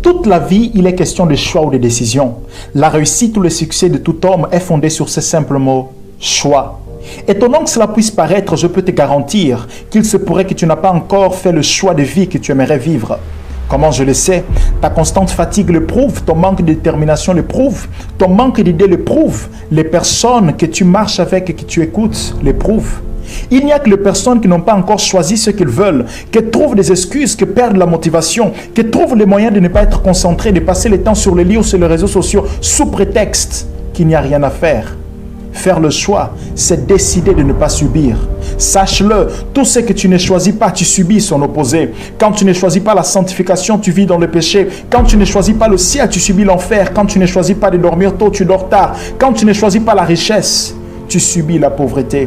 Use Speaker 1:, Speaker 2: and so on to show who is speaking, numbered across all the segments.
Speaker 1: toute la vie, il est question de choix ou de décision. La réussite ou le succès de tout homme est fondé sur ce simple mot, choix. Étonnant que cela puisse paraître, je peux te garantir qu'il se pourrait que tu n'as pas encore fait le choix de vie que tu aimerais vivre. Comment je le sais? Ta constante fatigue le prouve, ton manque de détermination le prouve, ton manque d'idées le prouve, les personnes que tu marches avec et que tu écoutes le prouvent. Il n'y a que les personnes qui n'ont pas encore choisi ce qu'ils veulent, qui trouvent des excuses, qui perdent la motivation, qui trouvent les moyens de ne pas être concentrés, de passer le temps sur les livres, sur les réseaux sociaux, sous prétexte qu'il n'y a rien à faire. Faire le choix, c'est décider de ne pas subir. Sache-le, tout ce que tu ne choisis pas, tu subis son opposé. Quand tu ne choisis pas la sanctification, tu vis dans le péché. Quand tu ne choisis pas le ciel, tu subis l'enfer. Quand tu ne choisis pas de dormir tôt, tu dors tard. Quand tu ne choisis pas la richesse, tu subis la pauvreté.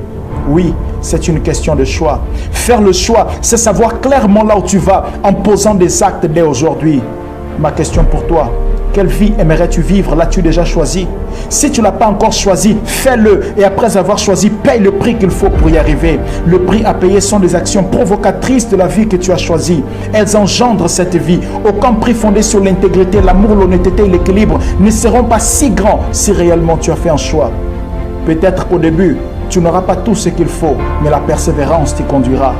Speaker 1: Oui, c'est une question de choix. Faire le choix, c'est savoir clairement là où tu vas en posant des actes dès aujourd'hui. Ma question pour toi, quelle vie aimerais-tu vivre? L'as-tu déjà choisi? Si tu ne l'as pas encore choisi, fais-le et après avoir choisi, paye le prix qu'il faut pour y arriver. Le prix à payer sont des actions provocatrices de la vie que tu as choisie. Elles engendrent cette vie. Aucun prix fondé sur l'intégrité, l'amour, l'honnêteté et l'équilibre ne seront pas si grands si réellement tu as fait un choix. Peut-être qu'au début, tu n'auras pas tout ce qu'il faut, mais la persévérance t'y conduira.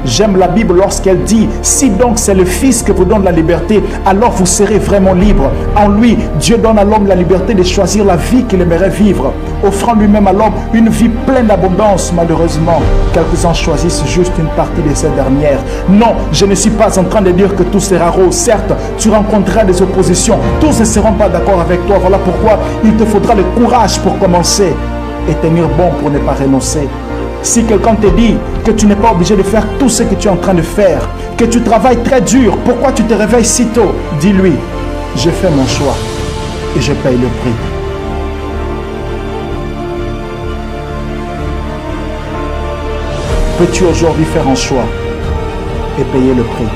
Speaker 1: J'aime la Bible lorsqu'elle dit « Si donc c'est le Fils que vous donne la liberté, alors vous serez vraiment libre. En lui, Dieu donne à l'homme la liberté de choisir la vie qu'il aimerait vivre, offrant lui-même à l'homme une vie pleine d'abondance. Malheureusement, quelques-uns choisissent juste une partie de cette dernière. Non, je ne suis pas en train de dire que tout sera rose. Certes, tu rencontreras des oppositions. Tous ne seront pas d'accord avec toi. Voilà pourquoi il te faudra le courage pour commencer et tenir bon pour ne pas renoncer. Si quelqu'un te dit que tu n'es pas obligé de faire tout ce que tu es en train de faire, que tu travailles très dur, pourquoi tu te réveilles si tôt? Dis-lui, je fais mon choix et je paye le prix. Peux-tu aujourd'hui faire un choix et payer le prix?